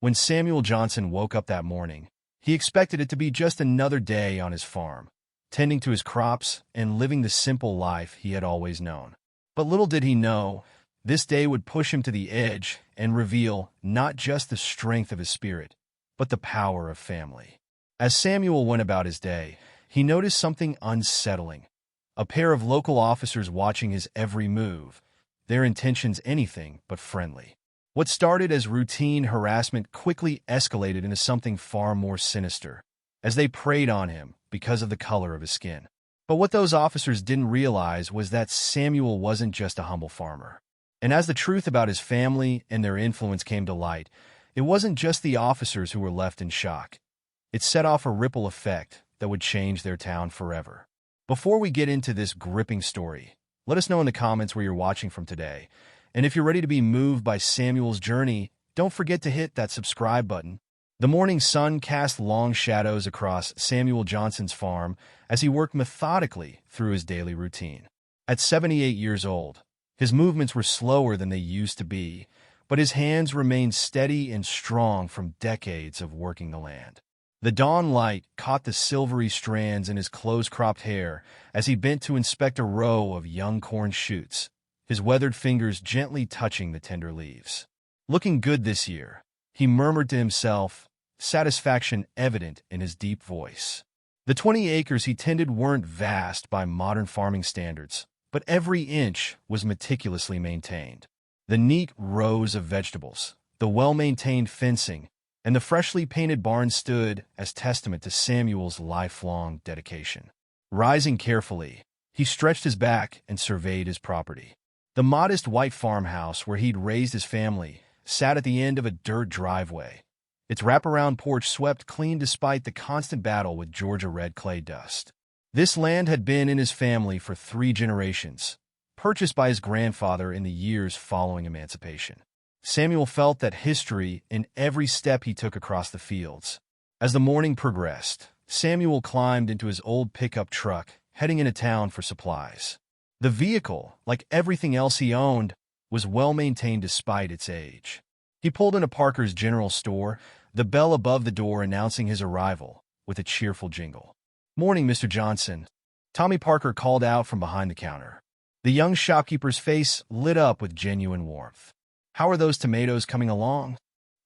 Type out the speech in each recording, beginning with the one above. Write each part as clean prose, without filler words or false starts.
When Samuel Johnson woke up that morning, he expected it to be just another day on his farm, tending to his crops and living the simple life he had always known. But little did he know, this day would push him to the edge and reveal not just the strength of his spirit, but the power of family. As Samuel went about his day, he noticed something unsettling. A pair of local officers watching his every move, their intentions anything but friendly. What started as routine harassment quickly escalated into something far more sinister, as they preyed on him because of the color of his skin. But what those officers didn't realize was that Samuel wasn't just a humble farmer. And as the truth about his family and their influence came to light, it wasn't just the officers who were left in shock. It set off a ripple effect that would change their town forever. Before we get into this gripping story, let us know in the comments where you're watching from today. And if you're ready to be moved by Samuel's journey, don't forget to hit that subscribe button. The morning sun cast long shadows across Samuel Johnson's farm as he worked methodically through his daily routine. At 78 years old, his movements were slower than they used to be, but his hands remained steady and strong from decades of working the land. The dawn light caught the silvery strands in his close-cropped hair as he bent to inspect a row of young corn shoots, his weathered fingers gently touching the tender leaves. Looking good this year, he murmured to himself, satisfaction evident in his deep voice. The 20 acres he tended weren't vast by modern farming standards, but every inch was meticulously maintained. The neat rows of vegetables, the well-maintained fencing, and the freshly painted barn stood as testament to Samuel's lifelong dedication. Rising carefully, he stretched his back and surveyed his property. The modest white farmhouse where he'd raised his family sat at the end of a dirt driveway, its wraparound porch swept clean despite the constant battle with Georgia red clay dust. This land had been in his family for 3 generations, purchased by his grandfather in the years following emancipation. Samuel felt that history in every step he took across the fields. As the morning progressed, Samuel climbed into his old pickup truck, heading into town for supplies. The vehicle, like everything else he owned, was well-maintained despite its age. He pulled into Parker's General Store, the bell above the door announcing his arrival, with a cheerful jingle. "Morning, Mr. Johnson," Tommy Parker called out from behind the counter. The young shopkeeper's face lit up with genuine warmth. "How are those tomatoes coming along?"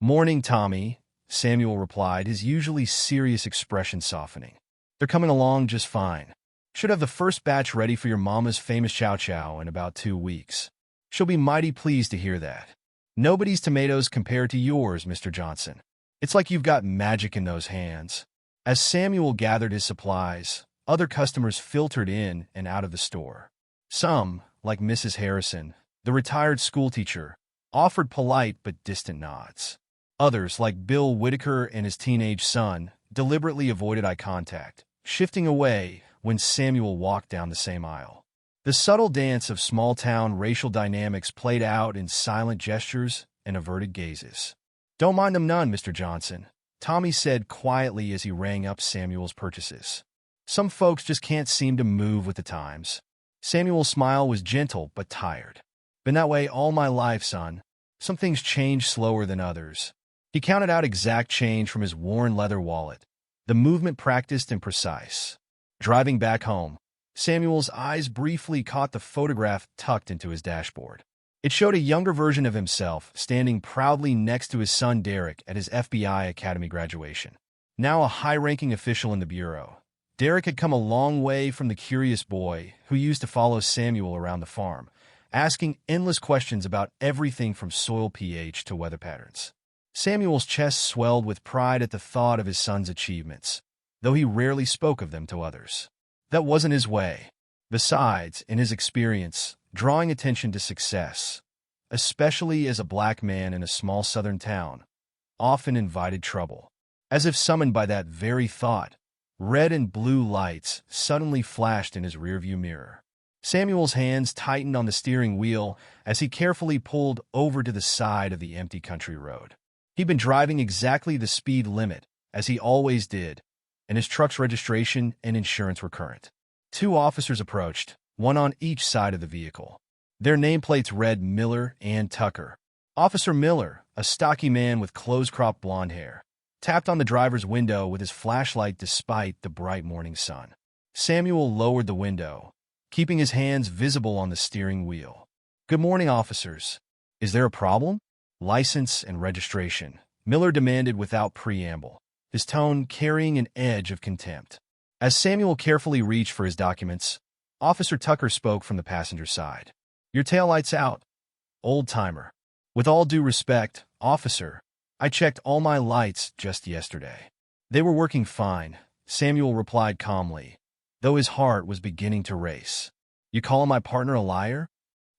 "Morning, Tommy," Samuel replied, his usually serious expression softening. "They're coming along just fine. Should have the first batch ready for your mama's famous chow chow in about 2 weeks. She'll be mighty pleased to hear that. Nobody's tomatoes compare to yours, Mr. Johnson. It's like you've got magic in those hands." As Samuel gathered his supplies, other customers filtered in and out of the store. Some, like Mrs. Harrison, the retired schoolteacher, offered polite but distant nods. Others, like Bill Whitaker and his teenage son, deliberately avoided eye contact, shifting away when Samuel walked down the same aisle. The subtle dance of small-town racial dynamics played out in silent gestures and averted gazes. "Don't mind them none, Mr. Johnson," Tommy said quietly as he rang up Samuel's purchases. "Some folks just can't seem to move with the times." Samuel's smile was gentle but tired. "Been that way all my life, son. Some things change slower than others." He counted out exact change from his worn leather wallet, the movement practiced and precise. Driving back home, Samuel's eyes briefly caught the photograph tucked into his dashboard. It showed a younger version of himself standing proudly next to his son Derrick at his FBI Academy graduation. Now a high-ranking official in the bureau, Derrick had come a long way from the curious boy who used to follow Samuel around the farm, asking endless questions about everything from soil pH to weather patterns. Samuel's chest swelled with pride at the thought of his son's achievements, though he rarely spoke of them to others. That wasn't his way. Besides, in his experience, drawing attention to success, especially as a black man in a small southern town, often invited trouble. As if summoned by that very thought, red and blue lights suddenly flashed in his rearview mirror. Samuel's hands tightened on the steering wheel as he carefully pulled over to the side of the empty country road. He'd been driving exactly the speed limit, as he always did, and his truck's registration and insurance were current. 2 officers approached, one on each side of the vehicle. Their nameplates read Miller and Tucker. Officer Miller, a stocky man with close-cropped blonde hair, tapped on the driver's window with his flashlight despite the bright morning sun. Samuel lowered the window, keeping his hands visible on the steering wheel. "Good morning, officers. Is there a problem?" "License and registration," Miller demanded without preamble, his tone carrying an edge of contempt. As Samuel carefully reached for his documents, Officer Tucker spoke from the passenger side. "Your taillight's out, old-timer." "With all due respect, officer, I checked all my lights just yesterday." "They were working fine," Samuel replied calmly, though his heart was beginning to race. "You calling my partner a liar?"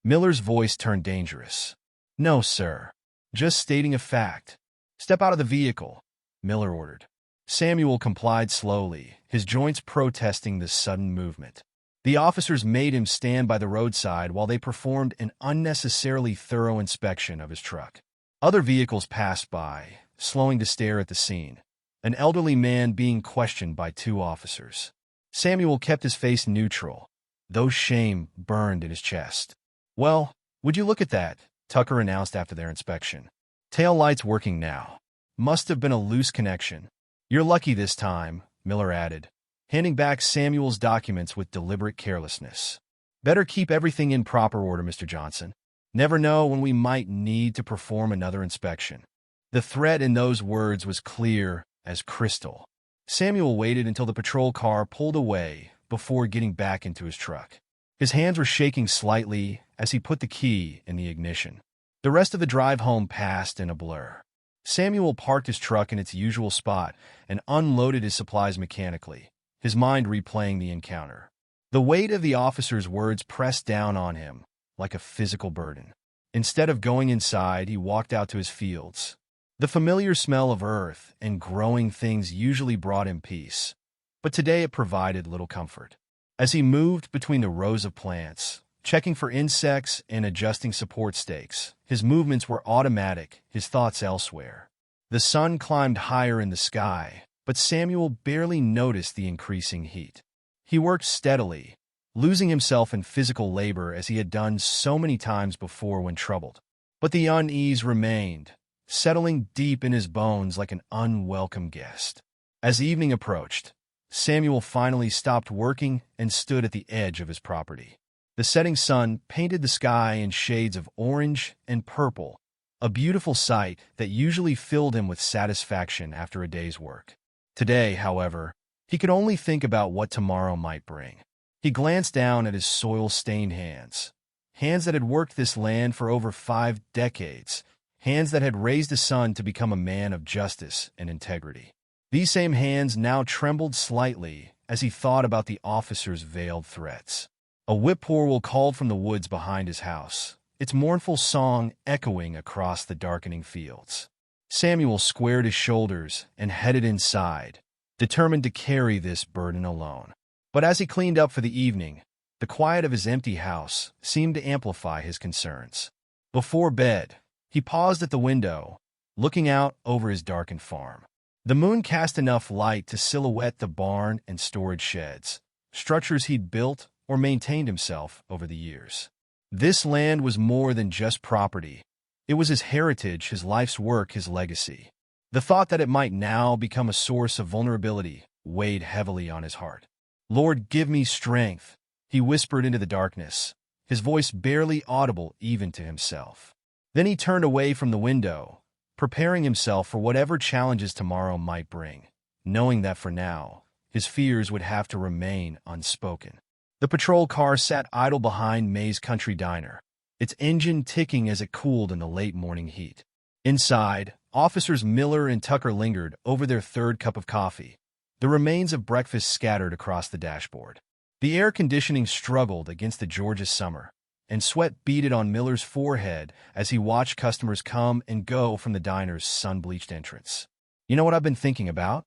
Miller's voice turned dangerous. "No, sir. Just stating a fact." "Step out of the vehicle," Miller ordered. Samuel complied slowly, his joints protesting the sudden movement. The officers made him stand by the roadside while they performed an unnecessarily thorough inspection of his truck. Other vehicles passed by, slowing to stare at the scene, an elderly man being questioned by two officers. Samuel kept his face neutral, though shame burned in his chest. "Well, would you look at that?" Tucker announced after their inspection. "Tail light's working now. Must have been a loose connection." "You're lucky this time," Miller added, handing back Samuel's documents with deliberate carelessness. "Better keep everything in proper order, Mr. Johnson. Never know when we might need to perform another inspection." The threat in those words was clear as crystal. Samuel waited until the patrol car pulled away before getting back into his truck. His hands were shaking slightly as he put the key in the ignition. The rest of the drive home passed in a blur. Samuel parked his truck in its usual spot and unloaded his supplies mechanically, his mind replaying the encounter. The weight of the officer's words pressed down on him like a physical burden. Instead of going inside, he walked out to his fields. The familiar smell of earth and growing things usually brought him peace, but today it provided little comfort. As he moved between the rows of plants, checking for insects and adjusting support stakes, his movements were automatic, his thoughts elsewhere. The sun climbed higher in the sky, but Samuel barely noticed the increasing heat. He worked steadily, losing himself in physical labor as he had done so many times before when troubled. But the unease remained, settling deep in his bones like an unwelcome guest. As evening approached, Samuel finally stopped working and stood at the edge of his property. The setting sun painted the sky in shades of orange and purple, a beautiful sight that usually filled him with satisfaction after a day's work. Today, however, he could only think about what tomorrow might bring. He glanced down at his soil-stained hands, hands that had worked this land for over 5 decades, hands that had raised a son to become a man of justice and integrity. These same hands now trembled slightly as he thought about the officer's veiled threats. A whippoorwill called from the woods behind his house, its mournful song echoing across the darkening fields. Samuel squared his shoulders and headed inside, determined to carry this burden alone. But as he cleaned up for the evening, the quiet of his empty house seemed to amplify his concerns. Before bed, he paused at the window, looking out over his darkened farm. The moon cast enough light to silhouette the barn and storage sheds, structures he'd built or maintained himself over the years. This land was more than just property. It was his heritage, his life's work, his legacy. The thought that it might now become a source of vulnerability weighed heavily on his heart. "Lord, give me strength," he whispered into the darkness, his voice barely audible even to himself. Then he turned away from the window, preparing himself for whatever challenges tomorrow might bring, knowing that for now, his fears would have to remain unspoken. The patrol car sat idle behind May's Country Diner, its engine ticking as it cooled in the late morning heat. Inside, Officers Miller and Tucker lingered over their third cup of coffee, the remains of breakfast scattered across the dashboard. The air conditioning struggled against the Georgia summer, and sweat beaded on Miller's forehead as he watched customers come and go from the diner's sun-bleached entrance. "You know what I've been thinking about?"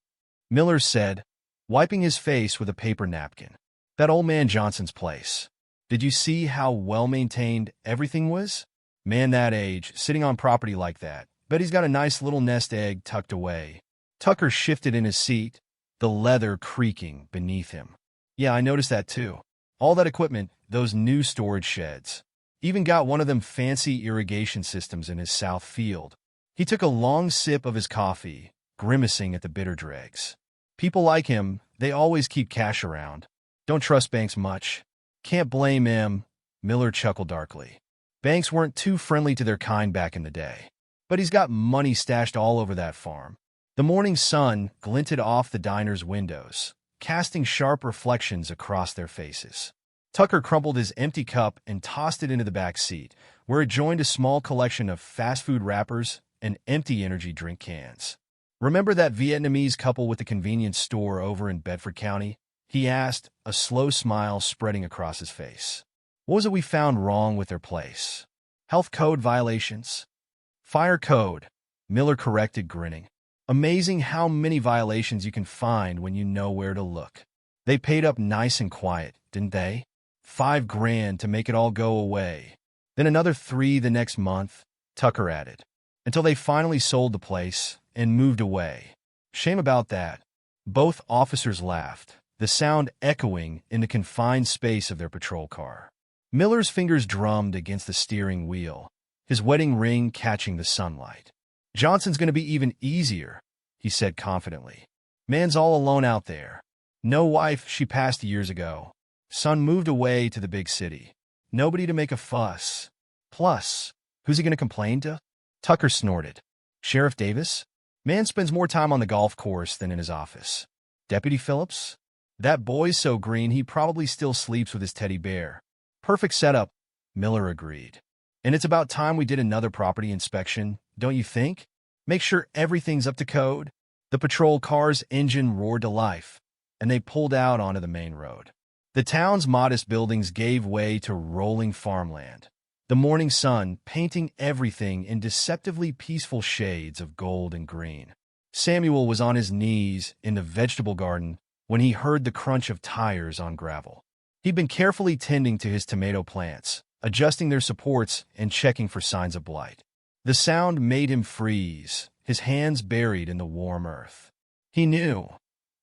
Miller said, wiping his face with a paper napkin. "That old man Johnson's place. Did you see how well-maintained everything was? Man that age, sitting on property like that. Bet he's got a nice little nest egg tucked away." Tucker shifted in his seat, the leather creaking beneath him. "Yeah, I noticed that too. All that equipment, those new storage sheds. Even got one of them fancy irrigation systems in his south field." He took a long sip of his coffee, grimacing at the bitter dregs. People like him, they always keep cash around. Don't trust banks much. Can't blame him, Miller chuckled darkly. Banks weren't too friendly to their kind back in the day. But he's got money stashed all over that farm. The morning sun glinted off the diner's windows, casting sharp reflections across their faces. Tucker crumpled his empty cup and tossed it into the back seat, where it joined a small collection of fast food wrappers and empty energy drink cans. "Remember that Vietnamese couple with the convenience store over in Bedford County?" he asked, a slow smile spreading across his face. "What was it we found wrong with their place? Health code violations?" "Fire code," Miller corrected, grinning. "Amazing how many violations you can find when you know where to look. They paid up nice and quiet, didn't they? $5,000 to make it all go away. Then another 3 the next month," Tucker added, "until they finally sold the place and moved away. Shame about that." Both officers laughed, the sound echoing in the confined space of their patrol car. Miller's fingers drummed against the steering wheel, his wedding ring catching the sunlight. "Johnson's going to be even easier," he said confidently. "Man's all alone out there. No wife, she passed years ago. Son moved away to the big city. Nobody to make a fuss. Plus, who's he going to complain to?" Tucker snorted. "Sheriff Davis? Man spends more time on the golf course than in his office. Deputy Phillips? That boy's so green he probably still sleeps with his teddy bear." "Perfect setup," Miller agreed. "And it's about time we did another property inspection, don't you think? Make sure everything's up to code." The patrol car's engine roared to life, and they pulled out onto the main road. The town's modest buildings gave way to rolling farmland, the morning sun painting everything in deceptively peaceful shades of gold and green. Samuel was on his knees in the vegetable garden when he heard the crunch of tires on gravel. He'd been carefully tending to his tomato plants, adjusting their supports and checking for signs of blight. The sound made him freeze, his hands buried in the warm earth. He knew,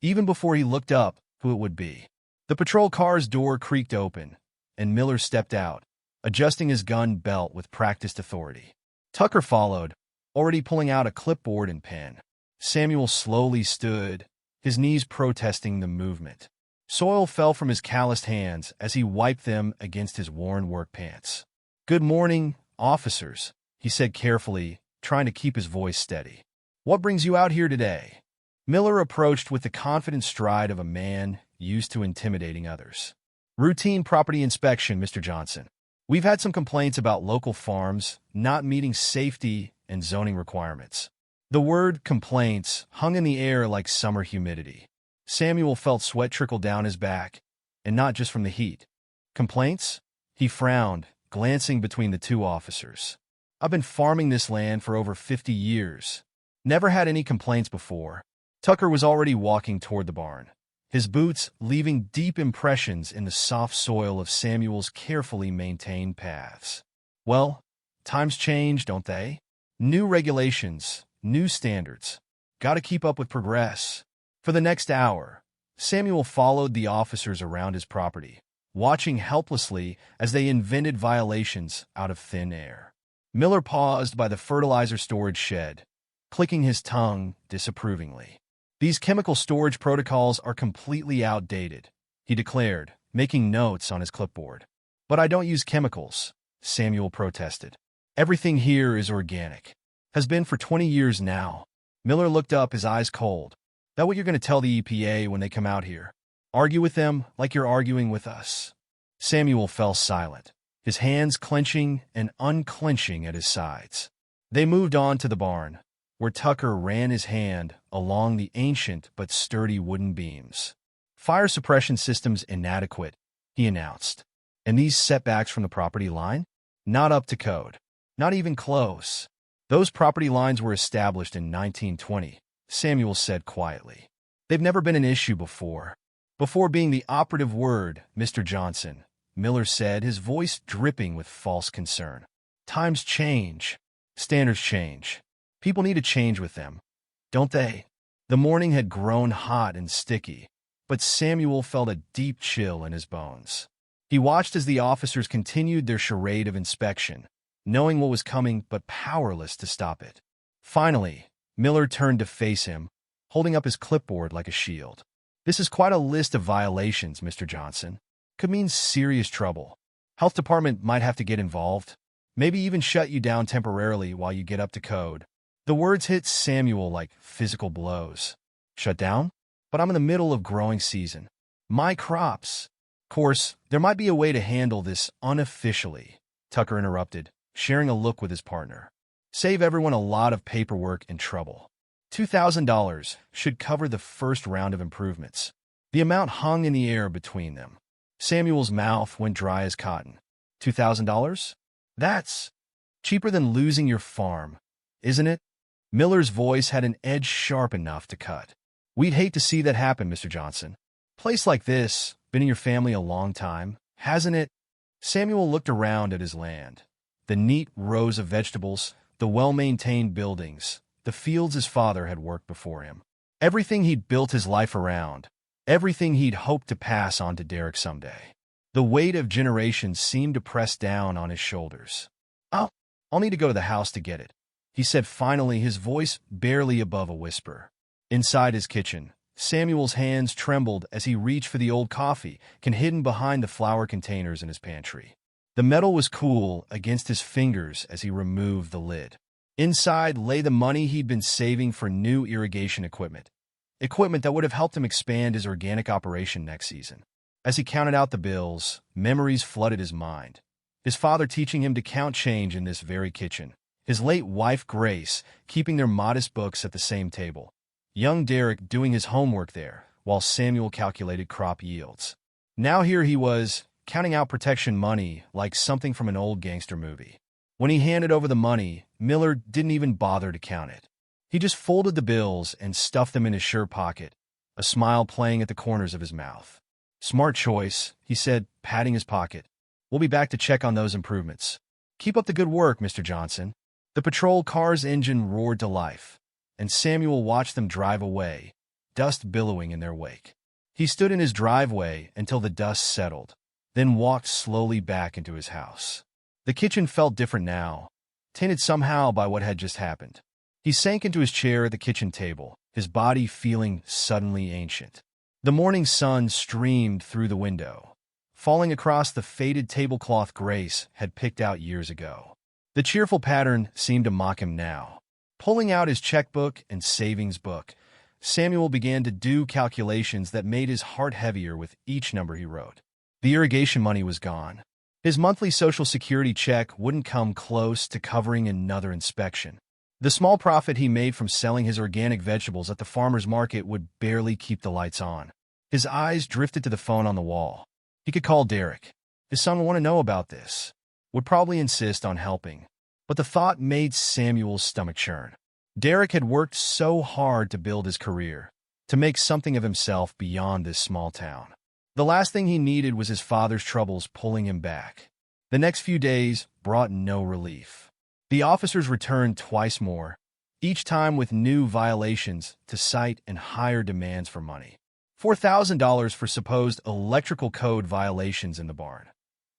even before he looked up, who it would be. The patrol car's door creaked open, and Miller stepped out, adjusting his gun belt with practiced authority. Tucker followed, already pulling out a clipboard and pen. Samuel slowly stood, his knees protesting the movement. Soil fell from his calloused hands as he wiped them against his worn work pants. "Good morning, officers," he said carefully, trying to keep his voice steady. "What brings you out here today?" Miller approached with the confident stride of a man used to intimidating others. "Routine property inspection, Mr. Johnson. We've had some complaints about local farms not meeting safety and zoning requirements." The word complaints hung in the air like summer humidity. Samuel felt sweat trickle down his back, and not just from the heat. "Complaints?" He frowned, glancing between the two officers. "I've been farming this land for over 50 years. Never had any complaints before." Tucker was already walking toward the barn, his boots leaving deep impressions in the soft soil of Samuel's carefully maintained paths. "Well, times change, don't they? New regulations, new standards. Gotta keep up with progress." For the next hour, Samuel followed the officers around his property, watching helplessly as they invented violations out of thin air. Miller paused by the fertilizer storage shed, clicking his tongue disapprovingly. "These chemical storage protocols are completely outdated," he declared, making notes on his clipboard. "But I don't use chemicals," Samuel protested. "Everything here is organic. Has been for 20 years now." Miller looked up, his eyes cold. "That what you're going to tell the EPA when they come out here? Argue with them like you're arguing with us?" Samuel fell silent, his hands clenching and unclenching at his sides. They moved on to the barn, where Tucker ran his hand along the ancient but sturdy wooden beams. "Fire suppression system's inadequate," he announced. "And these setbacks from the property line? Not up to code. Not even close. Those property lines were established in 1920. Samuel said quietly. "They've never been an issue before." "Before being the operative word, Mr. Johnson," Miller said, his voice dripping with false concern. "Times change. Standards change. People need to change with them, don't they?" The morning had grown hot and sticky, but Samuel felt a deep chill in his bones. He watched as the officers continued their charade of inspection, knowing what was coming but powerless to stop it. Finally, Miller turned to face him, holding up his clipboard like a shield. "This is quite a list of violations, Mr. Johnson. Could mean serious trouble. Health department might have to get involved. Maybe even shut you down temporarily while you get up to code." The words hit Samuel like physical blows. "Shut down? But I'm in the middle of growing season. My crops." "Of course, there might be a way to handle this unofficially," Tucker interrupted, sharing a look with his partner. "Save everyone a lot of paperwork and trouble. $2,000 should cover the first round of improvements." The amount hung in the air between them. Samuel's mouth went dry as cotton. $2,000? That's cheaper than losing your farm, isn't it? Miller's voice had an edge sharp enough to cut. "We'd hate to see that happen, Mr. Johnson. Place like this, been in your family a long time, hasn't it?" Samuel looked around at his land. The neat rows of vegetables, the well-maintained buildings, the fields his father had worked before him. Everything he'd built his life around. Everything he'd hoped to pass on to Derrick someday. The weight of generations seemed to press down on his shoulders. I'll need to go to the house to get it," he said finally, his voice barely above a whisper. Inside his kitchen, Samuel's hands trembled as he reached for the old coffee can hidden behind the flour containers in his pantry. The metal was cool against his fingers as he removed the lid. Inside lay the money he'd been saving for new irrigation equipment that would have helped him expand his organic operation next season. As he counted out the bills, memories flooded his mind. His father teaching him to count change in this very kitchen. His late wife, Grace, keeping their modest books at the same table. Young Derrick doing his homework there, while Samuel calculated crop yields. Now here he was, counting out protection money like something from an old gangster movie. When he handed over the money, Miller didn't even bother to count it. He just folded the bills and stuffed them in his shirt pocket, a smile playing at the corners of his mouth. "Smart choice," he said, patting his pocket. "We'll be back to check on those improvements. Keep up the good work, Mr. Johnson." The patrol car's engine roared to life, and Samuel watched them drive away, dust billowing in their wake. He stood in his driveway until the dust settled, then walked slowly back into his house. The kitchen felt different now, tainted somehow by what had just happened. He sank into his chair at the kitchen table, his body feeling suddenly ancient. The morning sun streamed through the window, falling across the faded tablecloth Grace had picked out years ago. The cheerful pattern seemed to mock him now. Pulling out his checkbook and savings book, Samuel began to do calculations that made his heart heavier with each number he wrote. The irrigation money was gone. His monthly Social Security check wouldn't come close to covering another inspection. The small profit he made from selling his organic vegetables at the farmer's market would barely keep the lights on. His eyes drifted to the phone on the wall. He could call Derrick. His son would want to know about this, would probably insist on helping. But the thought made Samuel's stomach churn. Derrick had worked so hard to build his career, to make something of himself beyond this small town. The last thing he needed was his father's troubles pulling him back. The next few days brought no relief. The officers returned twice more, each time with new violations to cite and higher demands for money. $4,000 for supposed electrical code violations in the barn.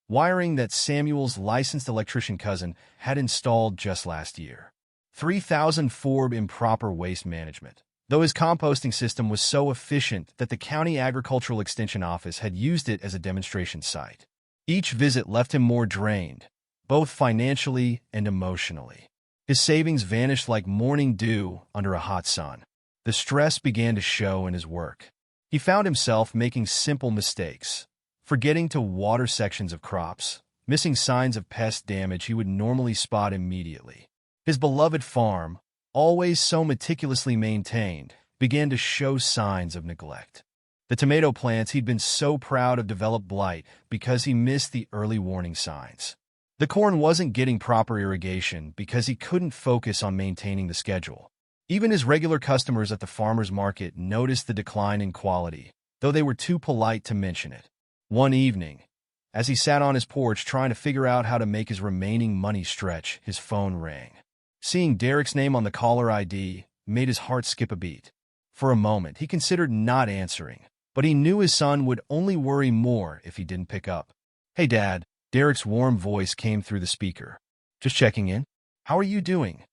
Wiring that Samuel's licensed electrician cousin had installed just last year. $3,000 for improper waste management, though his composting system was so efficient that the County Agricultural Extension Office had used it as a demonstration site. Each visit left him more drained, both financially and emotionally. His savings vanished like morning dew under a hot sun. The stress began to show in his work. He found himself making simple mistakes, forgetting to water sections of crops, missing signs of pest damage he would normally spot immediately. His beloved farm, always so meticulously maintained, began to show signs of neglect. The tomato plants he'd been so proud of developed blight because he missed the early warning signs. The corn wasn't getting proper irrigation because he couldn't focus on maintaining the schedule. Even his regular customers at the farmer's market noticed the decline in quality, though they were too polite to mention it. One evening, as he sat on his porch trying to figure out how to make his remaining money stretch, his phone rang. Seeing Derrick's name on the caller ID made his heart skip a beat. For a moment, he considered not answering, but he knew his son would only worry more if he didn't pick up. "Hey, Dad," Derrick's warm voice came through the speaker. "Just checking in. How are you doing?"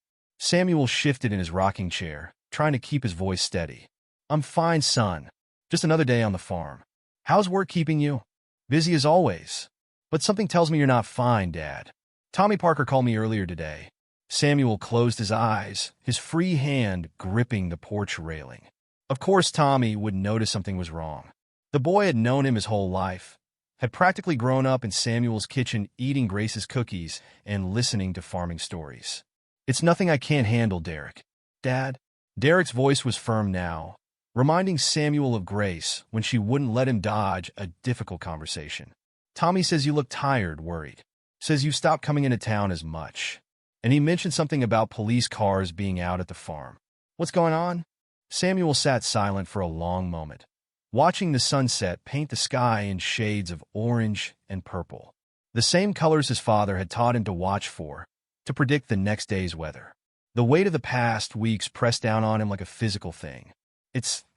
Samuel shifted in his rocking chair, trying to keep his voice steady. I'm fine, son. Just another day on the farm. How's work keeping you? Busy as always. But something tells me you're not fine, Dad. Tommy Parker called me earlier today. Samuel closed his eyes, his free hand gripping the porch railing. Of course Tommy would notice something was wrong. The boy had known him his whole life, had practically grown up in Samuel's kitchen eating Grace's cookies and listening to farming stories. It's nothing I can't handle, Derrick. Dad? Derrick's voice was firm now, reminding Samuel of Grace when she wouldn't let him dodge a difficult conversation. Tommy says you look tired, worried. Says you've stopped coming into town as much. And he mentioned something about police cars being out at the farm. What's going on? Samuel sat silent for a long moment, watching the sunset paint the sky in shades of orange and purple, the same colors his father had taught him to watch for, to predict the next day's weather. The weight of the past weeks pressed down on him like a physical thing.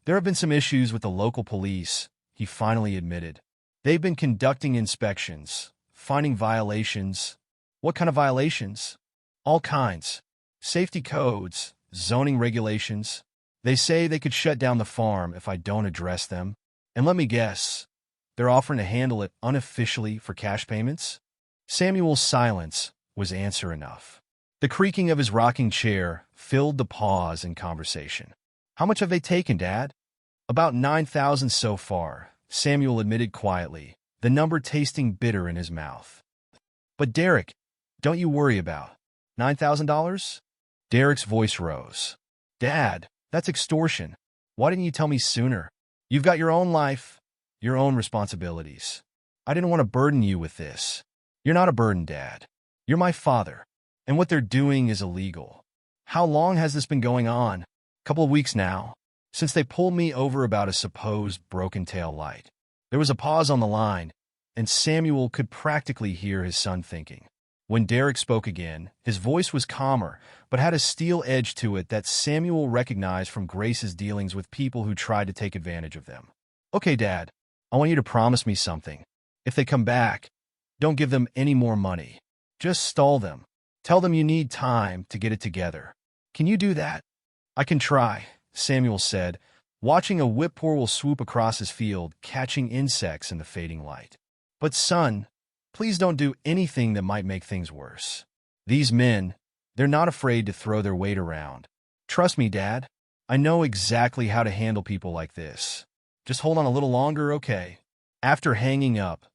There have been some issues with the local police, he finally admitted. They've been conducting inspections, finding violations. What kind of violations? All kinds. Safety codes, zoning regulations. They say they could shut down the farm if I don't address them. And let me guess, they're offering to handle it unofficially for cash payments? Samuel's silence was answer enough. The creaking of his rocking chair filled the pause in conversation. How much have they taken, Dad? About 9,000 so far, Samuel admitted quietly, the number tasting bitter in his mouth. But Derrick, don't you worry about $9,000? Derrick's voice rose. Dad, that's extortion. Why didn't you tell me sooner? You've got your own life, your own responsibilities. I didn't want to burden you with this. You're not a burden, Dad. You're my father, and what they're doing is illegal. How long has this been going on? Couple of weeks now, since they pulled me over about a supposed broken tail light. There was a pause on the line, and Samuel could practically hear his son thinking. When Derrick spoke again, his voice was calmer, but had a steel edge to it that Samuel recognized from Grace's dealings with people who tried to take advantage of them. Okay, Dad, I want you to promise me something. If they come back, don't give them any more money. Just stall them. Tell them you need time to get it together. Can you do that? I can try, Samuel said, watching a whippoorwill swoop across his field, catching insects in the fading light. But son, please don't do anything that might make things worse. These men, they're not afraid to throw their weight around. Trust me, Dad. I know exactly how to handle people like this. Just hold on a little longer, okay? After hanging up,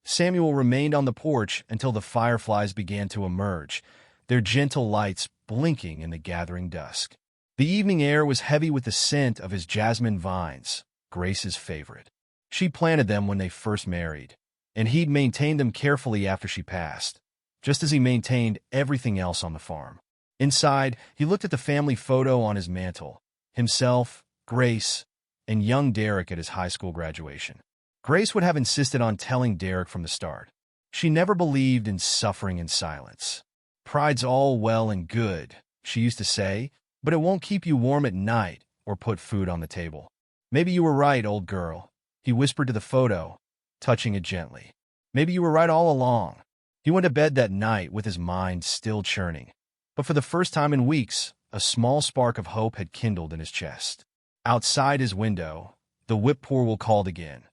Samuel remained on the porch until the fireflies began to emerge, their gentle lights blinking in the gathering dusk. The evening air was heavy with the scent of his jasmine vines, Grace's favorite. She planted them when they first married, and he'd maintained them carefully after she passed, just as he maintained everything else on the farm. Inside, he looked at the family photo on his mantle, himself, Grace, and young Derrick at his high school graduation. Grace would have insisted on telling Derrick from the start. She never believed in suffering in silence. Pride's all well and good, she used to say, but it won't keep you warm at night or put food on the table. Maybe you were right, old girl, he whispered to the photo, touching it gently. Maybe you were right all along. He went to bed that night with his mind still churning. But for the first time in weeks, a small spark of hope had kindled in his chest. Outside his window, the whippoorwill called again,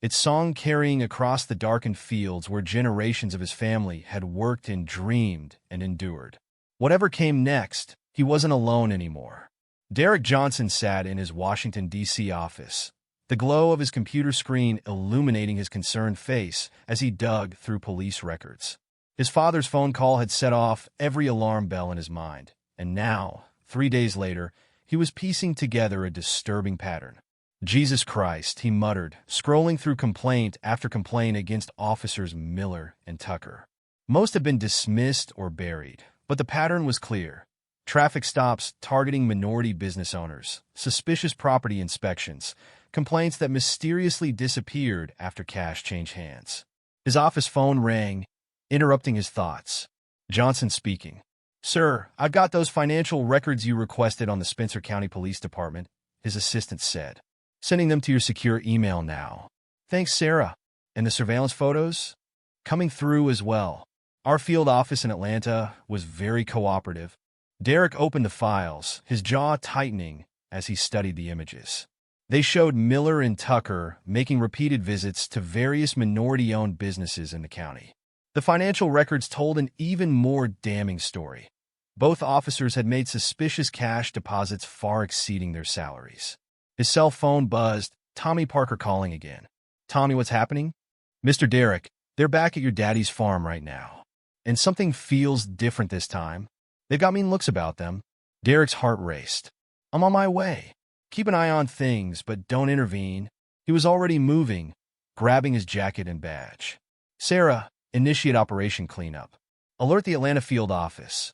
its song carrying across the darkened fields where generations of his family had worked and dreamed and endured. Whatever came next, he wasn't alone anymore. Derrick Johnson sat in his Washington, D.C. office, the glow of his computer screen illuminating his concerned face as he dug through police records. His father's phone call had set off every alarm bell in his mind, and now, 3 days later, he was piecing together a disturbing pattern. Jesus Christ, he muttered, scrolling through complaint after complaint against officers Miller and Tucker. Most had been dismissed or buried, but the pattern was clear. Traffic stops targeting minority business owners, suspicious property inspections, complaints that mysteriously disappeared after cash changed hands. His office phone rang, interrupting his thoughts. Johnson speaking. Sir, I've got those financial records you requested on the Spencer County Police Department, his assistant said. Sending them to your secure email now. Thanks, Sarah. And the surveillance photos? Coming through as well. Our field office in Atlanta was very cooperative. Derrick opened the files, his jaw tightening as he studied the images. They showed Miller and Tucker making repeated visits to various minority-owned businesses in the county. The financial records told an even more damning story. Both officers had made suspicious cash deposits far exceeding their salaries. His cell phone buzzed, Tommy Parker calling again. "Tommy, what's happening?" "Mr. Derrick, they're back at your daddy's farm right now. And something feels different this time. They've got mean looks about them." Derrick's heart raced. "I'm on my way. Keep an eye on things, but don't intervene." He was already moving, grabbing his jacket and badge. "Sarah, initiate operation cleanup. Alert the Atlanta field office.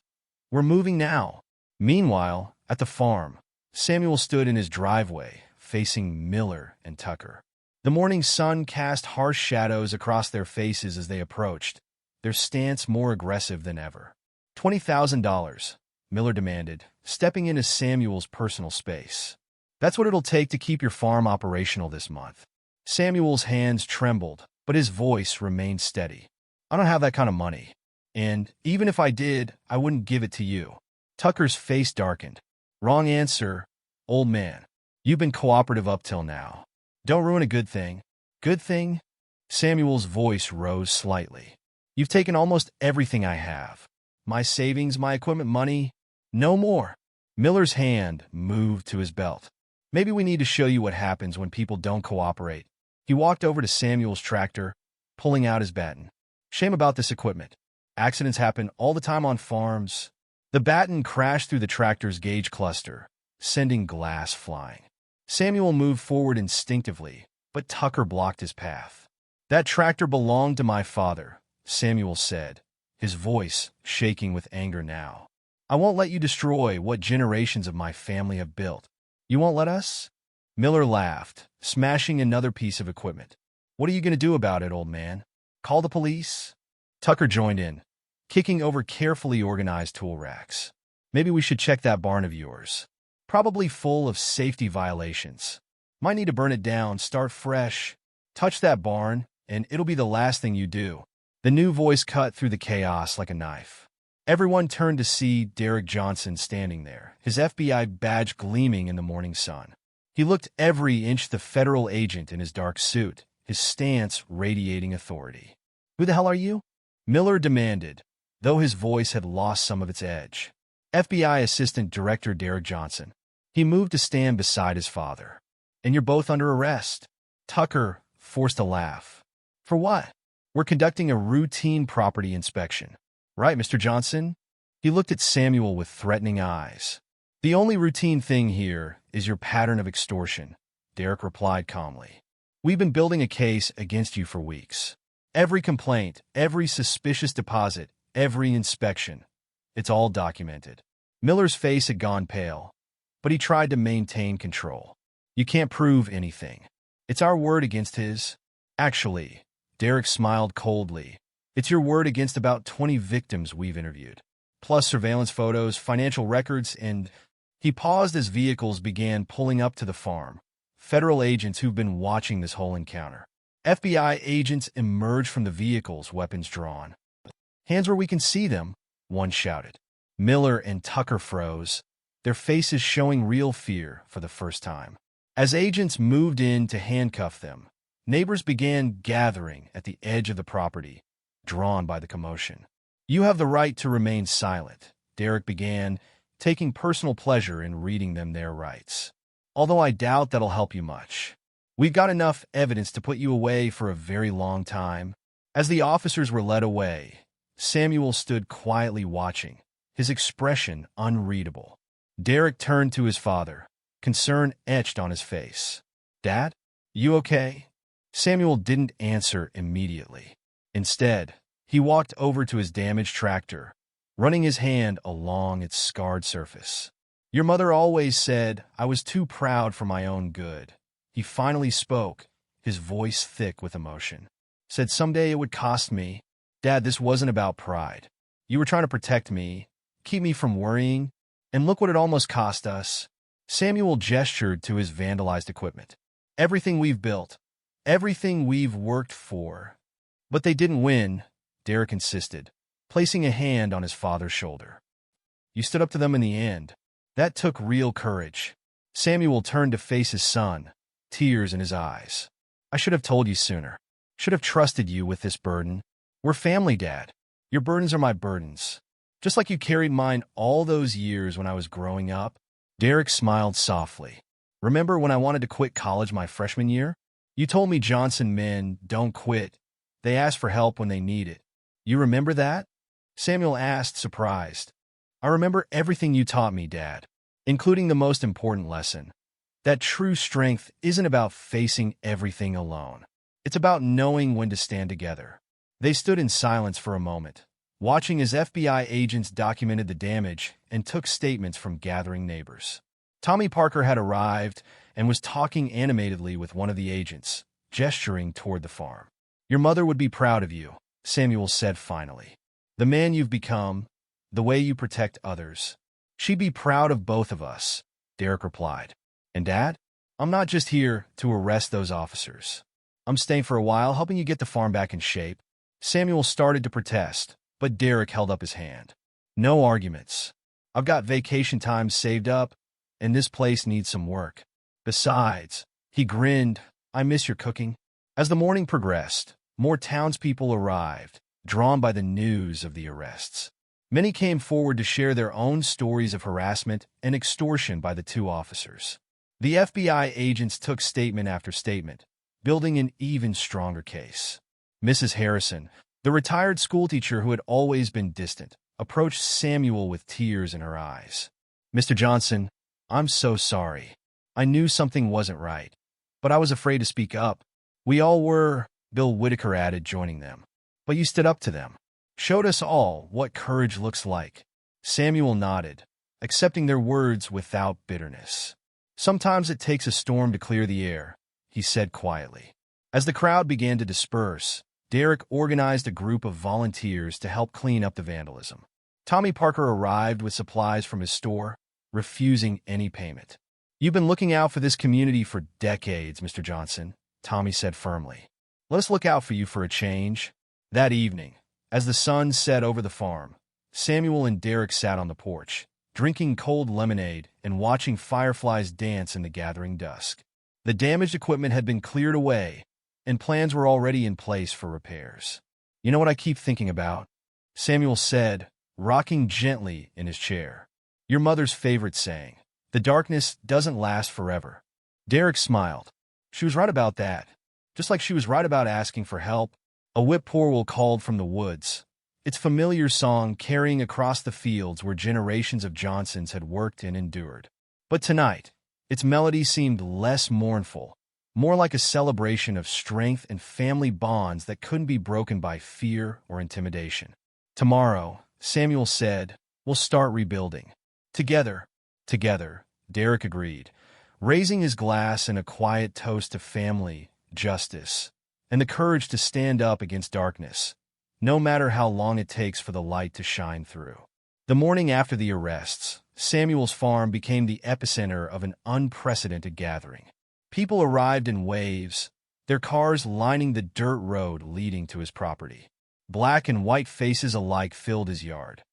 We're moving now." Meanwhile, at the farm, Samuel stood in his driveway, facing Miller and Tucker. The morning sun cast harsh shadows across their faces as they approached, their stance more aggressive than ever. $20,000, Miller demanded, stepping into Samuel's personal space. "That's what it'll take to keep your farm operational this month." Samuel's hands trembled, but his voice remained steady. "I don't have that kind of money. And even if I did, I wouldn't give it to you." Tucker's face darkened. "Wrong answer, old man. You've been cooperative up till now. Don't ruin a good thing." "Good thing?" Samuel's voice rose slightly. "You've taken almost everything I have. My savings, my equipment, money. No more." Miller's hand moved to his belt. "Maybe we need to show you what happens when people don't cooperate." He walked over to Samuel's tractor, pulling out his baton. "Shame about this equipment. Accidents happen all the time on farms." The baton crashed through the tractor's gauge cluster, sending glass flying. Samuel moved forward instinctively, but Tucker blocked his path. "That tractor belonged to my father," Samuel said, his voice shaking with anger now. "I won't let you destroy what generations of my family have built." "You won't let us?" Miller laughed, smashing another piece of equipment. "What are you going to do about it, old man? Call the police?" Tucker joined in, kicking over carefully organized tool racks. "Maybe we should check that barn of yours. Probably full of safety violations. Might need to burn it down, start fresh. Touch that barn, and it'll be the last thing you do." The new voice cut through the chaos like a knife. Everyone turned to see Derrick Johnson standing there, his FBI badge gleaming in the morning sun. He looked every inch the federal agent in his dark suit, his stance radiating authority. "Who the hell are you?" Miller demanded, though his voice had lost some of its edge. "FBI Assistant Director Derrick Johnson." He moved to stand beside his father. "And you're both under arrest." Tucker forced a laugh. "For what?" "We're conducting a routine property inspection." "Right, Mr. Johnson?" He looked at Samuel with threatening eyes. "The only routine thing here is your pattern of extortion," Derrick replied calmly. "We've been building a case against you for weeks. Every complaint, every suspicious deposit, every inspection. It's all documented." Miller's face had gone pale, but he tried to maintain control. "You can't prove anything. It's our word against his." "Actually," Derrick smiled coldly, "it's your word against about 20 victims we've interviewed. Plus surveillance photos, financial records, and..." He paused as vehicles began pulling up to the farm. Federal agents who've been watching this whole encounter. FBI agents emerged from the vehicles, weapons drawn. "Hands where we can see them," one shouted. Miller and Tucker froze, their faces showing real fear for the first time. As agents moved in to handcuff them, neighbors began gathering at the edge of the property, drawn by the commotion. "You have the right to remain silent," Derrick began, taking personal pleasure in reading them their rights. "Although I doubt that'll help you much. We've got enough evidence to put you away for a very long time." As the officers were led away, Samuel stood quietly watching, his expression unreadable. Derrick turned to his father, concern etched on his face. "Dad, you okay?" Samuel didn't answer immediately. Instead, he walked over to his damaged tractor, running his hand along its scarred surface. "Your mother always said I was too proud for my own good." He finally spoke, his voice thick with emotion. "Said someday it would cost me. Dad, this wasn't about pride. You were trying to protect me, keep me from worrying, and look what it almost cost us." Samuel gestured to his vandalized equipment. "Everything we've built, everything we've worked for." "But they didn't win," Derrick insisted, placing a hand on his father's shoulder. You stood up to them in the end. That took real courage. Samuel turned to face his son, tears in his eyes. I should have told you sooner. Should have trusted you with this burden. We're family, Dad. Your burdens are my burdens. Just like you carried mine all those years when I was growing up. Derrick smiled softly. Remember when I wanted to quit college my freshman year? You told me Johnson men don't quit. They ask for help when they need it. You remember that? Samuel asked, surprised. I remember everything you taught me, Dad, including the most important lesson. That true strength isn't about facing everything alone. It's about knowing when to stand together. They stood in silence for a moment, watching as FBI agents documented the damage and took statements from gathering neighbors. Tommy Parker had arrived and was talking animatedly with one of the agents, gesturing toward the farm. Your mother would be proud of you, Samuel said finally. The man you've become, the way you protect others. She'd be proud of both of us, Derrick replied. And Dad, I'm not just here to arrest those officers. I'm staying for a while, helping you get the farm back in shape. Samuel started to protest, but Derrick held up his hand. No arguments. I've got vacation time saved up, and this place needs some work. Besides, he grinned, I miss your cooking. As the morning progressed, more townspeople arrived, drawn by the news of the arrests. Many came forward to share their own stories of harassment and extortion by the two officers. The FBI agents took statement after statement, building an even stronger case. Mrs. Harrison, the retired schoolteacher who had always been distant, approached Samuel with tears in her eyes. Mr. Johnson, I'm so sorry. I knew something wasn't right, but I was afraid to speak up. We all were, Bill Whitaker added, joining them. But you stood up to them. Showed us all what courage looks like. Samuel nodded, accepting their words without bitterness. Sometimes it takes a storm to clear the air, he said quietly. As the crowd began to disperse, Derrick organized a group of volunteers to help clean up the vandalism. Tommy Parker arrived with supplies from his store, refusing any payment. You've been looking out for this community for decades, Mr. Johnson, Tommy said firmly. Let us look out for you for a change. That evening, as the sun set over the farm, Samuel and Derrick sat on the porch, drinking cold lemonade and watching fireflies dance in the gathering dusk. The damaged equipment had been cleared away, and plans were already in place for repairs. You know what I keep thinking about? Samuel said, rocking gently in his chair. Your mother's favorite saying, the darkness doesn't last forever. Derrick smiled. She was right about that, just like she was right about asking for help. A whippoorwill called from the woods, its familiar song carrying across the fields where generations of Johnsons had worked and endured. But tonight, its melody seemed less mournful, more like a celebration of strength and family bonds that couldn't be broken by fear or intimidation. Tomorrow, Samuel said, we'll start rebuilding. Together, Derrick agreed, raising his glass in a quiet toast to family, justice, and the courage to stand up against darkness, no matter how long it takes for the light to shine through. The morning after the arrests, Samuel's farm became the epicenter of an unprecedented gathering. People arrived in waves, their cars lining the dirt road leading to his property. Black and white faces alike filled his yard,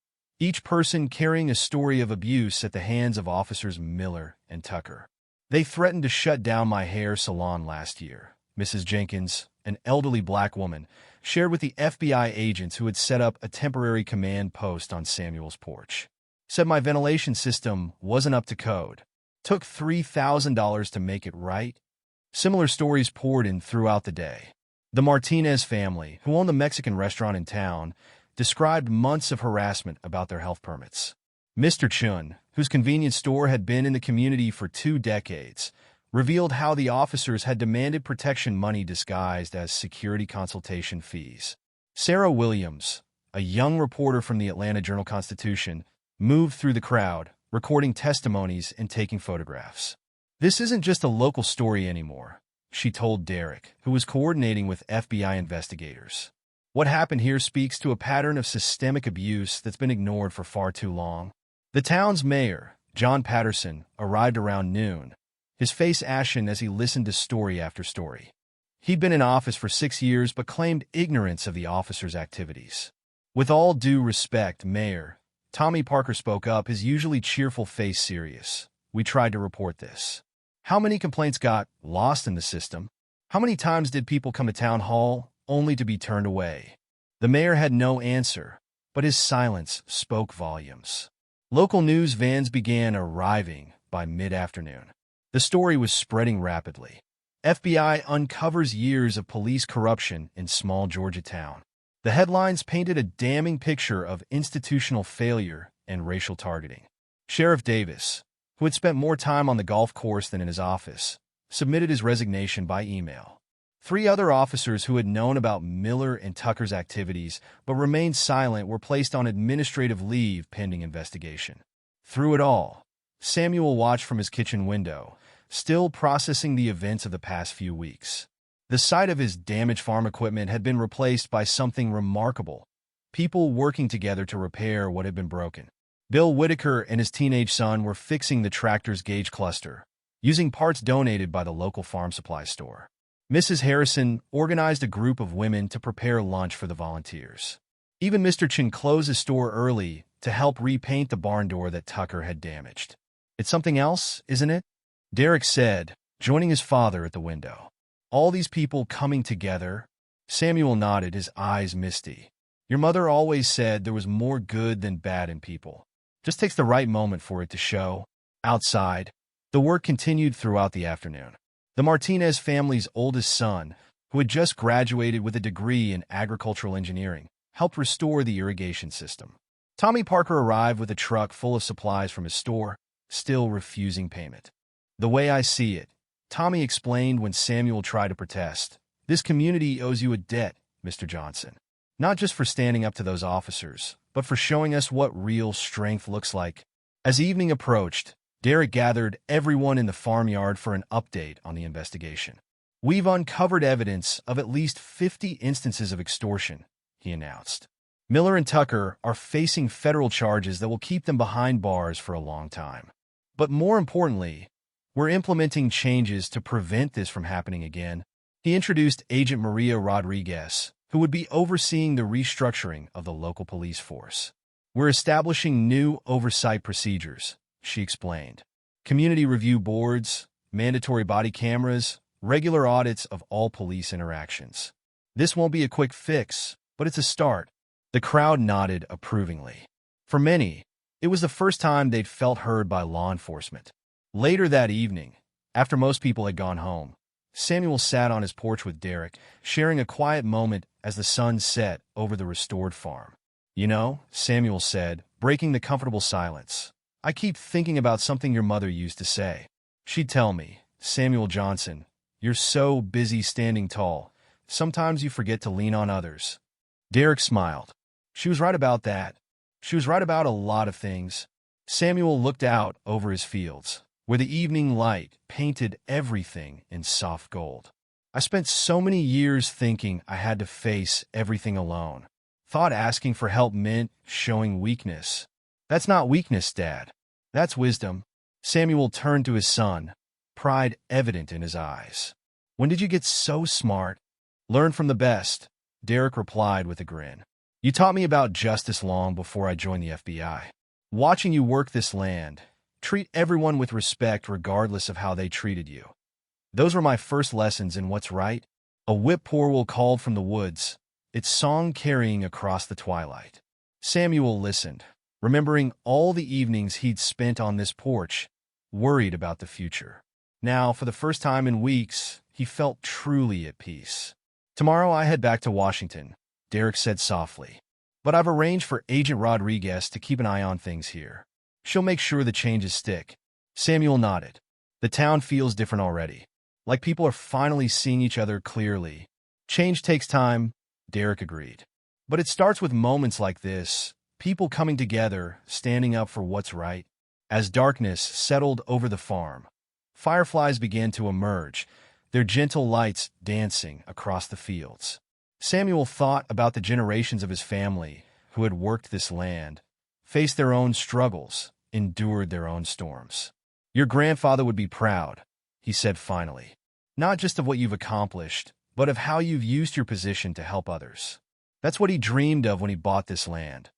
each person carrying a story of abuse at the hands of officers Miller and Tucker. They threatened to shut down my hair salon last year, Mrs. Jenkins, an elderly black woman, shared with the FBI agents who had set up a temporary command post on Samuel's porch. Said my ventilation system wasn't up to code. Took $3,000 to make it right. Similar stories poured in throughout the day. The Martinez family, who owned the Mexican restaurant in town, described months of harassment about their health permits. Mr. Chun, whose convenience store had been in the community for 2 decades, revealed how the officers had demanded protection money disguised as security consultation fees. Sarah Williams, a young reporter from the Atlanta Journal-Constitution, moved through the crowd, recording testimonies and taking photographs. This isn't just a local story anymore, she told Derrick, who was coordinating with FBI investigators. What happened here speaks to a pattern of systemic abuse that's been ignored for far too long. The town's mayor, John Patterson, arrived around noon, his face ashen as he listened to story after story. He'd been in office for 6 years but claimed ignorance of the officers' activities. With all due respect, Mayor, Tommy Parker spoke up, his usually cheerful face serious. "We tried to report this. How many complaints got lost in the system? How many times did people come to town hall only to be turned away?" The mayor had no answer, but his silence spoke volumes. Local news vans began arriving by mid-afternoon. The story was spreading rapidly. FBI uncovers years of police corruption in small Georgia town. The headlines painted a damning picture of institutional failure and racial targeting. Sheriff Davis, who had spent more time on the golf course than in his office, submitted his resignation by email. 3 other officers who had known about Miller and Tucker's activities but remained silent were placed on administrative leave pending investigation. Through it all, Samuel watched from his kitchen window, still processing the events of the past few weeks. The sight of his damaged farm equipment had been replaced by something remarkable: people working together to repair what had been broken. Bill Whitaker and his teenage son were fixing the tractor's gauge cluster, using parts donated by the local farm supply store. Mrs. Harrison organized a group of women to prepare lunch for the volunteers. Even Mr. Chin closed his store early to help repaint the barn door that Tucker had damaged. "It's something else, isn't it?" Derrick said, joining his father at the window. "All these people coming together?" Samuel nodded, his eyes misty. "Your mother always said there was more good than bad in people. Just takes the right moment for it to show." Outside, the work continued throughout the afternoon. The Martinez family's oldest son, who had just graduated with a degree in agricultural engineering, helped restore the irrigation system. Tommy Parker arrived with a truck full of supplies from his store, still refusing payment. "The way I see it," Tommy explained when Samuel tried to protest, "this community owes you a debt, Mr. Johnson. Not just for standing up to those officers, but for showing us what real strength looks like." As evening approached, Derrick gathered everyone in the farmyard for an update on the investigation. "We've uncovered evidence of at least 50 instances of extortion," he announced. "Miller and Tucker are facing federal charges that will keep them behind bars for a long time. But more importantly, we're implementing changes to prevent this from happening again." He introduced Agent Maria Rodriguez, who would be overseeing the restructuring of the local police force. "We're establishing new oversight procedures," she explained. "Community review boards, mandatory body cameras, regular audits of all police interactions. This won't be a quick fix, but it's a start." The crowd nodded approvingly. For many, it was the first time they'd felt heard by law enforcement. Later that evening, after most people had gone home, Samuel sat on his porch with Derrick, sharing a quiet moment as the sun set over the restored farm. "You know," Samuel said, breaking the comfortable silence, "I keep thinking about something your mother used to say. She'd tell me, 'Samuel Johnson, you're so busy standing tall, sometimes you forget to lean on others.'" Derrick smiled. "She was right about that. She was right about a lot of things." Samuel looked out over his fields, where the evening light painted everything in soft gold. "I spent so many years thinking I had to face everything alone. Thought asking for help meant showing weakness. That's not weakness, Dad. That's wisdom." Samuel turned to his son, pride evident in his eyes. "When did you get so smart?" "Learn from the best," Derrick replied with a grin. "You taught me about justice long before I joined the FBI. Watching you work this land, treat everyone with respect regardless of how they treated you. Those were my first lessons in what's right." A whippoorwill called from the woods, its song carrying across the twilight. Samuel listened, remembering all the evenings he'd spent on this porch, worried about the future. Now, for the first time in weeks, he felt truly at peace. "Tomorrow I head back to Washington," Derrick said softly. "But I've arranged for Agent Rodriguez to keep an eye on things here. She'll make sure the changes stick." Samuel nodded. "The town feels different already, like people are finally seeing each other clearly." "Change takes time," Derrick agreed. "But it starts with moments like this, people coming together, standing up for what's right." As darkness settled over the farm, fireflies began to emerge, their gentle lights dancing across the fields. Samuel thought about the generations of his family who had worked this land, faced their own struggles, endured their own storms. "Your grandfather would be proud," he said finally. "Not just of what you've accomplished, but of how you've used your position to help others. That's what he dreamed of when he bought this land.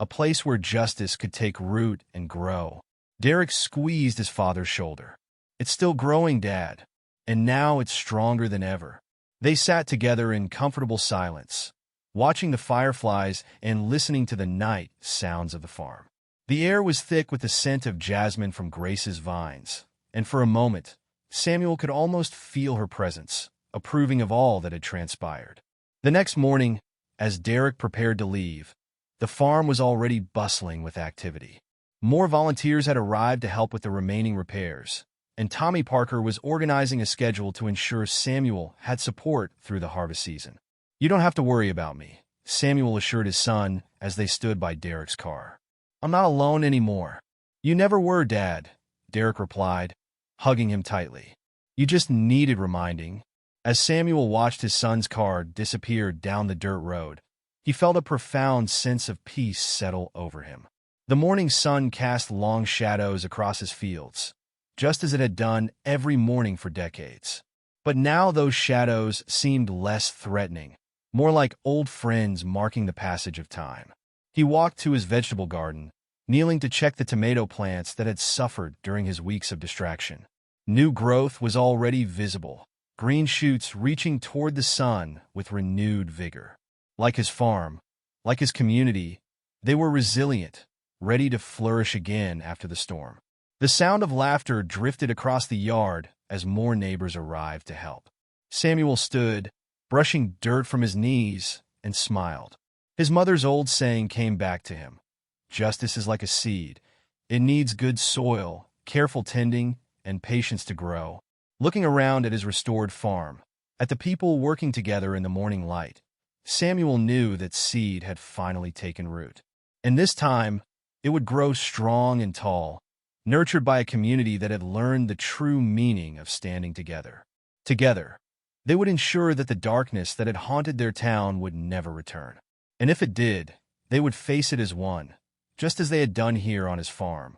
a place where justice could take root and grow. Derrick squeezed his father's shoulder. "It's still growing, Dad, and now it's stronger than ever." They sat together in comfortable silence, watching the fireflies and listening to the night sounds of the farm. The air was thick with the scent of jasmine from Grace's vines, and for a moment, Samuel could almost feel her presence, approving of all that had transpired. The next morning, as Derrick prepared to leave, the farm was already bustling with activity. More volunteers had arrived to help with the remaining repairs, and Tommy Parker was organizing a schedule to ensure Samuel had support through the harvest season. "You don't have to worry about me," Samuel assured his son as they stood by Derrick's car. "I'm not alone anymore." "You never were, Dad," Derrick replied, hugging him tightly. "You just needed reminding." As Samuel watched his son's car disappear down the dirt road, he felt a profound sense of peace settle over him. The morning sun cast long shadows across his fields, just as it had done every morning for decades. But now those shadows seemed less threatening, more like old friends marking the passage of time. He walked to his vegetable garden, kneeling to check the tomato plants that had suffered during his weeks of distraction. New growth was already visible, green shoots reaching toward the sun with renewed vigor. Like his farm, like his community, they were resilient, ready to flourish again after the storm. The sound of laughter drifted across the yard as more neighbors arrived to help. Samuel stood, brushing dirt from his knees, and smiled. His mother's old saying came back to him: "Justice is like a seed. It needs good soil, careful tending, and patience to grow." Looking around at his restored farm, at the people working together in the morning light, Samuel knew that seed had finally taken root. And this time, it would grow strong and tall, nurtured by a community that had learned the true meaning of standing together. Together, they would ensure that the darkness that had haunted their town would never return. And if it did, they would face it as one, just as they had done here on his farm,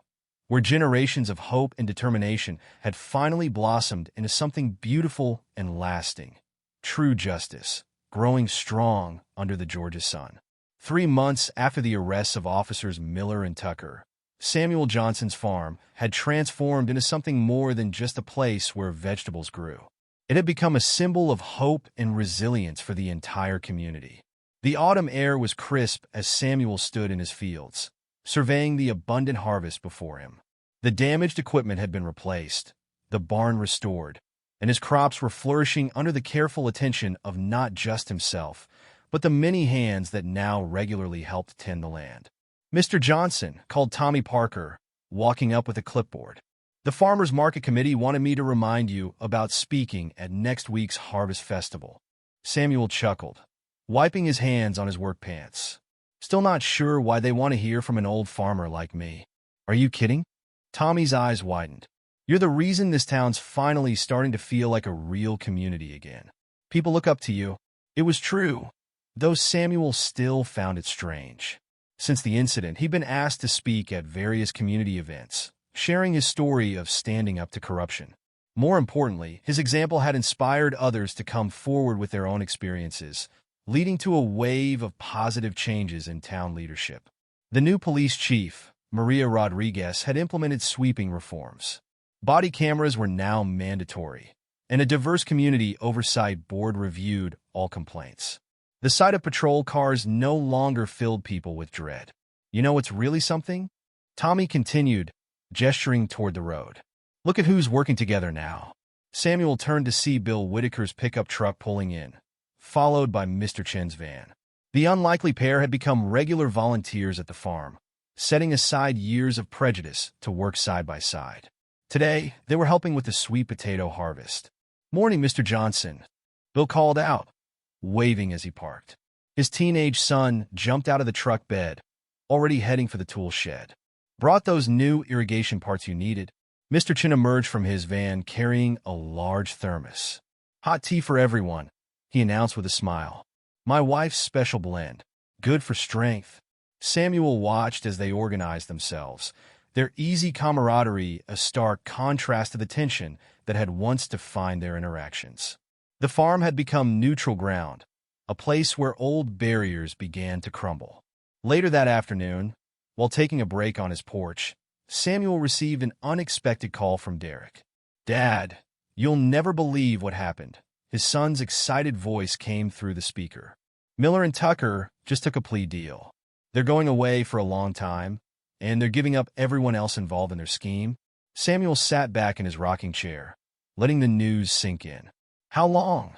where generations of hope and determination had finally blossomed into something beautiful and lasting. True justice, growing strong under the Georgia sun. 3 months after the arrests of officers Miller and Tucker, Samuel Johnson's farm had transformed into something more than just a place where vegetables grew. It had become a symbol of hope and resilience for the entire community. The autumn air was crisp as Samuel stood in his fields, surveying the abundant harvest before him. The damaged equipment had been replaced, the barn restored, and his crops were flourishing under the careful attention of not just himself, but the many hands that now regularly helped tend the land. "Mr. Johnson," called Tommy Parker, walking up with a clipboard. "The Farmers Market Committee wanted me to remind you about speaking at next week's Harvest Festival." Samuel chuckled, wiping his hands on his work pants. "Still not sure why they want to hear from an old farmer like me." "Are you kidding?" Tommy's eyes widened. "You're the reason this town's finally starting to feel like a real community again. People look up to you." It was true, though Samuel still found it strange. Since the incident, he'd been asked to speak at various community events, sharing his story of standing up to corruption. More importantly, his example had inspired others to come forward with their own experiences, leading to a wave of positive changes in town leadership. The new police chief, Maria Rodriguez, had implemented sweeping reforms. Body cameras were now mandatory, and a diverse community oversight board reviewed all complaints. The sight of patrol cars no longer filled people with dread. "You know what's really something?" Tommy continued, gesturing toward the road. "Look at who's working together now." Samuel turned to see Bill Whitaker's pickup truck pulling in, followed by Mr. Chen's van. The unlikely pair had become regular volunteers at the farm, setting aside years of prejudice to work side by side. Today, they were helping with the sweet potato harvest. "Morning, Mr. Johnson," Bill called out, waving as he parked. His teenage son jumped out of the truck bed, already heading for the tool shed. "Brought those new irrigation parts you needed." Mr. Chen emerged from his van carrying a large thermos. "Hot tea for everyone," he announced with a smile. "My wife's special blend. Good for strength." Samuel watched as they organized themselves, their easy camaraderie a stark contrast to the tension that had once defined their interactions. The farm had become neutral ground, a place where old barriers began to crumble. Later that afternoon, while taking a break on his porch, Samuel received an unexpected call from Derrick. "Dad, you'll never believe what happened." His son's excited voice came through the speaker. "Miller and Tucker just took a plea deal. They're going away for a long time, and they're giving up everyone else involved in their scheme." Samuel sat back in his rocking chair, letting the news sink in. "How long?"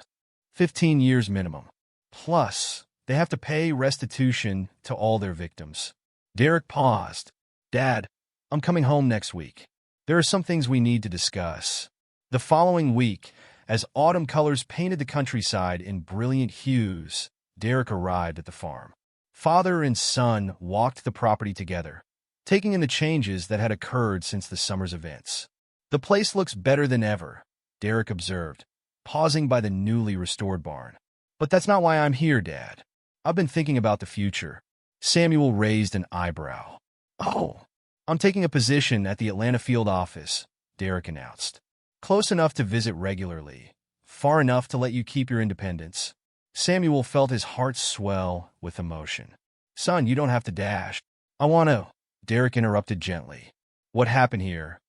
15 years minimum. Plus, they have to pay restitution to all their victims. Derrick paused. "Dad, I'm coming home next week. There are some things we need to discuss." The following week, as autumn colors painted the countryside in brilliant hues, Derrick arrived at the farm. Father and son walked the property together, taking in the changes that had occurred since the summer's events. "The place looks better than ever," Derrick observed, pausing by the newly restored barn. "But that's not why I'm here, Dad. I've been thinking about the future." Samuel raised an eyebrow. "Oh, I'm taking a position at the Atlanta field office," Derrick announced. "Close enough to visit regularly, far enough to let you keep your independence." Samuel felt his heart swell with emotion. "Son, you don't have to dash." "I want to," Derrick interrupted gently. "What happened here?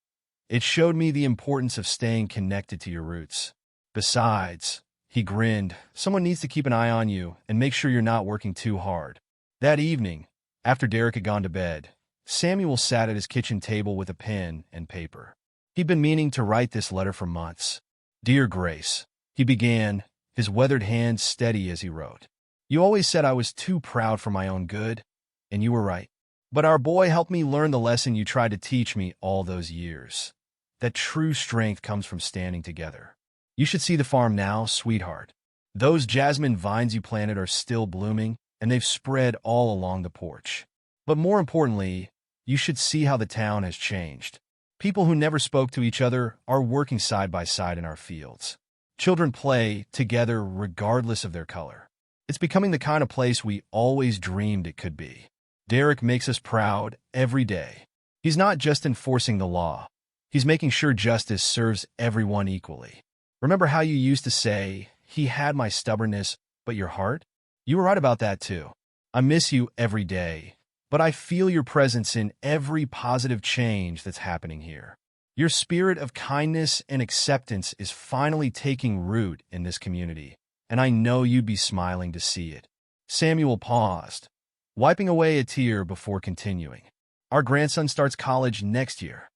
It showed me the importance of staying connected to your roots. Besides," he grinned, "someone needs to keep an eye on you and make sure you're not working too hard." That evening, after Derrick had gone to bed, Samuel sat at his kitchen table with a pen and paper. He'd been meaning to write this letter for months. "Dear Grace," he began, his weathered hand steady as he wrote. "You always said I was too proud for my own good, and you were right. But our boy helped me learn the lesson you tried to teach me all those years. That true strength comes from standing together. You should see the farm now, sweetheart. Those jasmine vines you planted are still blooming, and they've spread all along the porch. But more importantly, you should see how the town has changed. People who never spoke to each other are working side by side in our fields. Children play together regardless of their color. It's becoming the kind of place we always dreamed it could be. Derrick makes us proud every day. He's not just enforcing the law. He's making sure justice serves everyone equally. Remember how you used to say, 'He had my stubbornness, but your heart?' You were right about that too. I miss you every day, but I feel your presence in every positive change that's happening here. Your spirit of kindness and acceptance is finally taking root in this community, and I know you'd be smiling to see it." Samuel paused, wiping away a tear before continuing. "Our grandson starts college next year.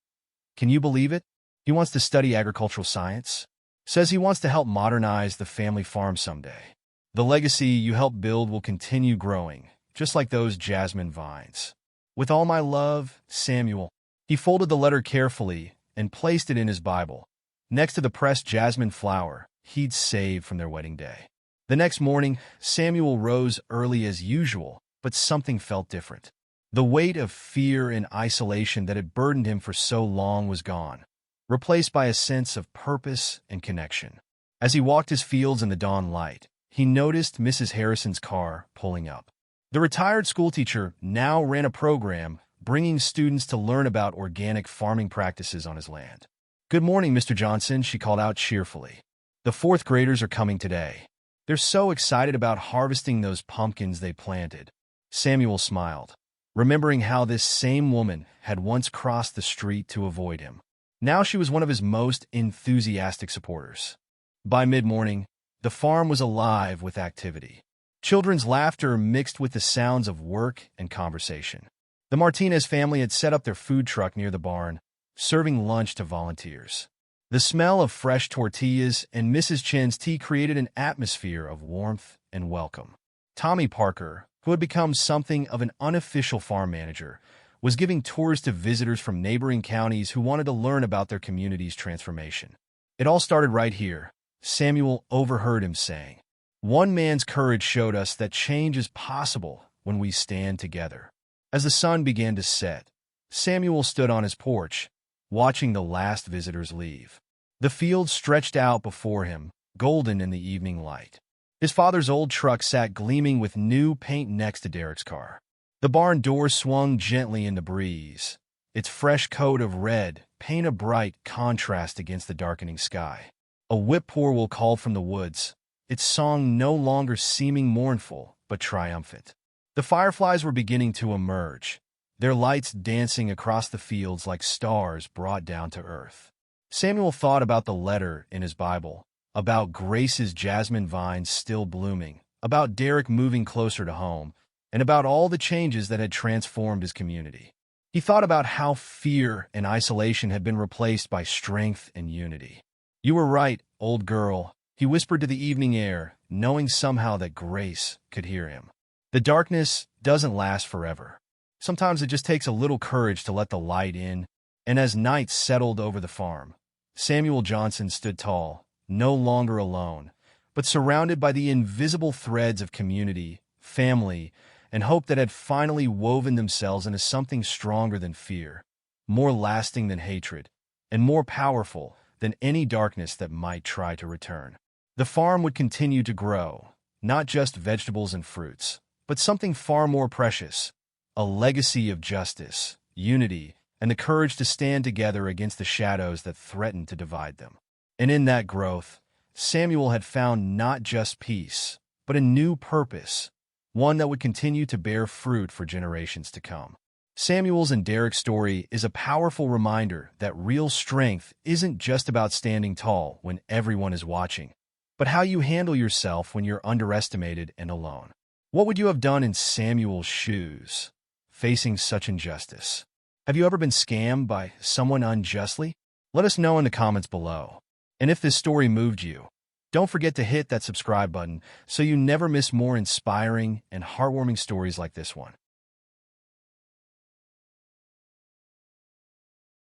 Can you believe it? He wants to study agricultural science. Says he wants to help modernize the family farm someday. The legacy you helped build will continue growing, just like those jasmine vines. With all my love, Samuel." He folded the letter carefully and placed it in his Bible, next to the pressed jasmine flower he'd saved from their wedding day. The next morning, Samuel rose early as usual, but something felt different. The weight of fear and isolation that had burdened him for so long was gone, replaced by a sense of purpose and connection. As he walked his fields in the dawn light, he noticed Mrs. Harrison's car pulling up. The retired schoolteacher now ran a program bringing students to learn about organic farming practices on his land. "Good morning, Mr. Johnson," she called out cheerfully. "The fourth graders are coming today. They're so excited about harvesting those pumpkins they planted." Samuel smiled, remembering how this same woman had once crossed the street to avoid him. Now she was one of his most enthusiastic supporters. By mid-morning, the farm was alive with activity. Children's laughter mixed with the sounds of work and conversation. The Martinez family had set up their food truck near the barn, serving lunch to volunteers. The smell of fresh tortillas and Mrs. Chen's tea created an atmosphere of warmth and welcome. Tommy Parker, who had become something of an unofficial farm manager, was giving tours to visitors from neighboring counties who wanted to learn about their community's transformation. "It all started right here," Samuel overheard him saying. "One man's courage showed us that change is possible when we stand together." As the sun began to set, Samuel stood on his porch, watching the last visitors leave. The field stretched out before him, golden in the evening light. His father's old truck sat gleaming with new paint next to Derrick's car. The barn door swung gently in the breeze, its fresh coat of red paint a bright contrast against the darkening sky. A whip-poor-will called from the woods, its song no longer seeming mournful but triumphant. The fireflies were beginning to emerge, their lights dancing across the fields like stars brought down to earth. Samuel thought about the letter in his Bible, about Grace's jasmine vines still blooming, about Derrick moving closer to home, and about all the changes that had transformed his community. He thought about how fear and isolation had been replaced by strength and unity. "You were right, old girl," he whispered to the evening air, knowing somehow that Grace could hear him. The darkness doesn't last forever. Sometimes it just takes a little courage to let the light in, and as night settled over the farm, Samuel Johnson stood tall, no longer alone, but surrounded by the invisible threads of community, family, and hope that had finally woven themselves into something stronger than fear, more lasting than hatred, and more powerful than any darkness that might try to return. The farm would continue to grow, not just vegetables and fruits, but something far more precious, a legacy of justice, unity, and the courage to stand together against the shadows that threatened to divide them. And in that growth, Samuel had found not just peace, but a new purpose, one that would continue to bear fruit for generations to come. Samuel's and Derrick's story is a powerful reminder that real strength isn't just about standing tall when everyone is watching, but how you handle yourself when you're underestimated and alone. What would you have done in Samuel's shoes, facing such injustice? Have you ever been scammed by someone unjustly? Let us know in the comments below. And if this story moved you, don't forget to hit that subscribe button so you never miss more inspiring and heartwarming stories like this one.